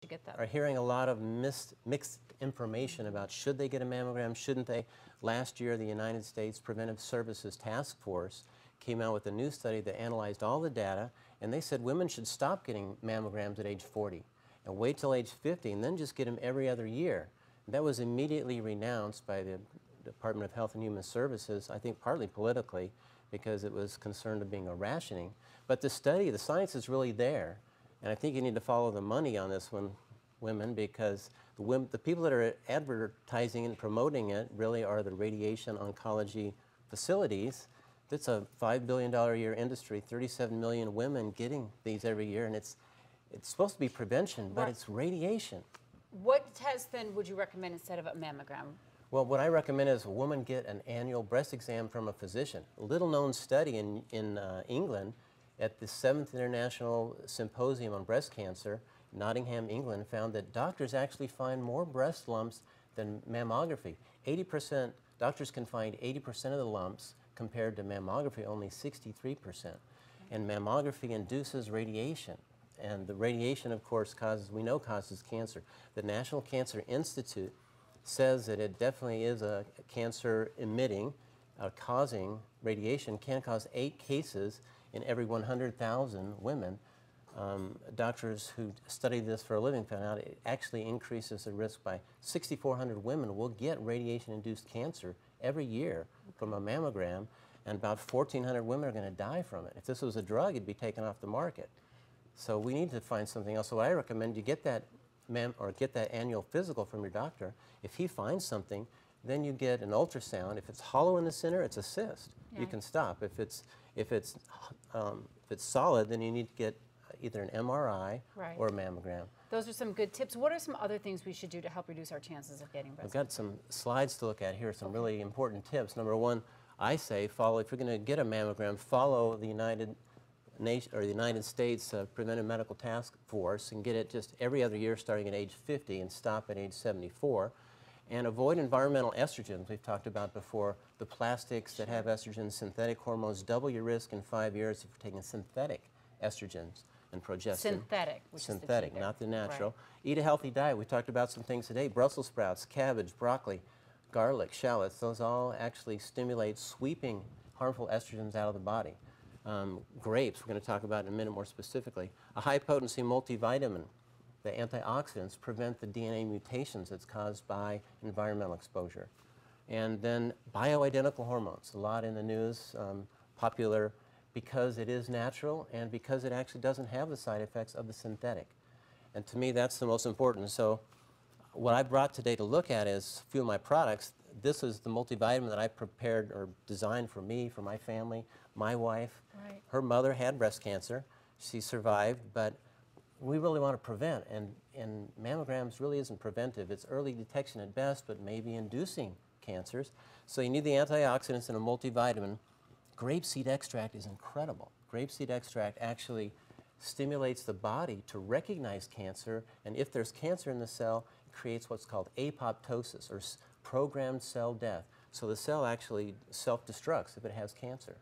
get that? Are hearing a lot of mixed information about should they get a mammogram, shouldn't they. Last year, the United States Preventive Services Task Force came out with a new study that analyzed all the data, and they said women should stop getting mammograms at age 40 and wait till age 50 and then just get them every other year. That was immediately renounced by the Department of Health and Human Services, I think partly politically, because it was concerned of being a rationing. But the study, the science is really there, and I think you need to follow the money on this one, women, because the people that are advertising and promoting it really are the radiation oncology facilities. It's a $5 billion a year industry, 37 million women getting these every year, and it's supposed to be prevention, but it's radiation. What test then would you recommend instead of a mammogram? Well, what I recommend is a woman get an annual breast exam from a physician. A little-known study in England at the 7th International Symposium on Breast Cancer, Nottingham, England, found that doctors actually find more breast lumps than mammography. 80%, doctors can find 80% of the lumps compared to mammography, only 63%. And mammography induces radiation. And the radiation, of course, causes cancer. The National Cancer Institute says that it definitely is a cancer emitting, causing radiation, can cause 8 cases in every 100,000 women. Doctors who study this for a living found out it actually increases the risk by 6,400 women will get radiation-induced cancer every year from a mammogram, and about 1,400 women are going to die from it. If this was a drug, it'd be taken off the market. So we need to find something else. So I recommend you get that get that annual physical from your doctor. If he finds something, then you get an ultrasound. If it's hollow in the center, it's a cyst. Yeah. You can stop. If it's solid, then you need to get either an MRI or a mammogram. Those are some good tips. What are some other things we should do to help reduce our chances of getting breast cancer? I've got some slides to look at here, some really important tips. Number one, I say if you're going to get a mammogram, follow the United States Preventive Medical Task Force and get it just every other year starting at age 50 and stop at age 74. And avoid environmental estrogens we've talked about before. The plastics that have estrogens, synthetic hormones, double your risk in 5 years if you're taking synthetic estrogens and progestin. Synthetic, which synthetic, is the not the natural. Right. Eat a healthy diet. We talked about some things today. Brussels sprouts, cabbage, broccoli, garlic, shallots. Those all actually stimulate sweeping harmful estrogens out of the body. Grapes, we're going to talk about in a minute more specifically. A high-potency multivitamin. The antioxidants prevent the DNA mutations that's caused by environmental exposure. And then bioidentical hormones, a lot in the news, popular because it is natural and because it actually doesn't have the side effects of the synthetic. And to me, that's the most important. So what I brought today to look at is a few of my products. This is the multivitamin that I prepared or designed for me, for my family, my wife. Right. Her mother had breast cancer. She survived, but we really want to prevent, and mammograms really isn't preventive. It's early detection at best, but maybe inducing cancers. So you need the antioxidants and a multivitamin. Grapeseed extract is incredible. Grapeseed extract actually stimulates the body to recognize cancer, and if there's cancer in the cell, it creates what's called apoptosis, or programmed cell death. So the cell actually self-destructs if it has cancer.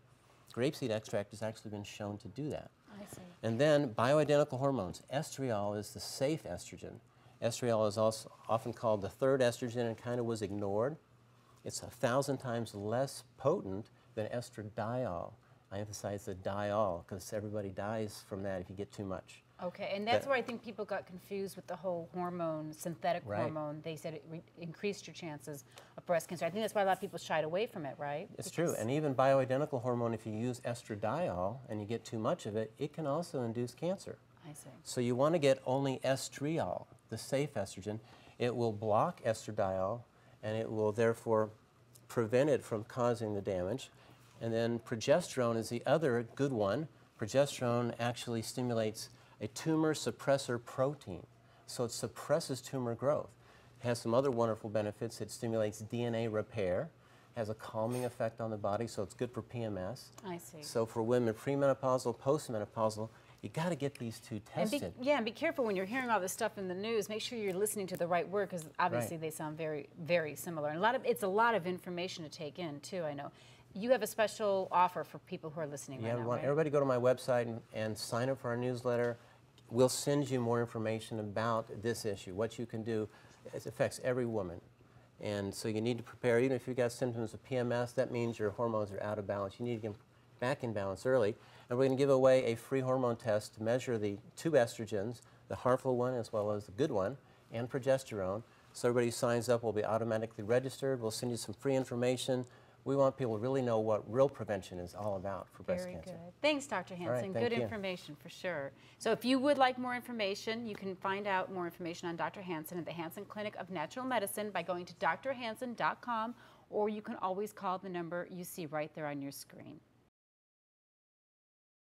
Grapeseed extract has actually been shown to do that. I see. And then bioidentical hormones. Estriol is the safe estrogen. Estriol is also often called the third estrogen and kind of was ignored. It's 1,000 times less potent than estradiol. I emphasize the diol because everybody dies from that if you get too much. Okay, and that's where I think people got confused with the whole hormone, synthetic hormone. They said it increased your chances of breast cancer. I think that's why a lot of people shied away from it, right? It's true, and even bioidentical hormone, if you use estradiol and you get too much of it, it can also induce cancer. I see. So you want to get only estriol, the safe estrogen. It will block estradiol, and it will therefore prevent it from causing the damage. And then progesterone is the other good one. Progesterone actually stimulates a tumor suppressor protein. So it suppresses tumor growth. It has some other wonderful benefits. It stimulates DNA repair, has a calming effect on the body, so it's good for PMS. I see. So for women premenopausal, postmenopausal, you got to get these two tested. And be careful when you're hearing all this stuff in the news. Make sure you're listening to the right word, because obviously they sound very, very similar. And it's a lot of information to take in too, I know. You have a special offer for people who are listening right now, right? Everybody go to my website and sign up for our newsletter. we'll send you more information about this issue, what you can do. It affects every woman. And so you need to prepare, even if you've got symptoms of PMS, that means your hormones are out of balance. You need to get back in balance early. And we're going to give away a free hormone test to measure the 2 estrogens, the harmful one as well as the good one, and progesterone. So everybody who signs up will be automatically registered. We'll send you some free information. We want people to really know what real prevention is all about for breast cancer. Very good. Thanks, Dr. Hansen. Thank Good you. information for sure. So if you would like more information, you can find out more information on Dr. Hansen at the Hansen Clinic of Natural Medicine by going to drhansen.com, or you can always call the number you see right there on your screen.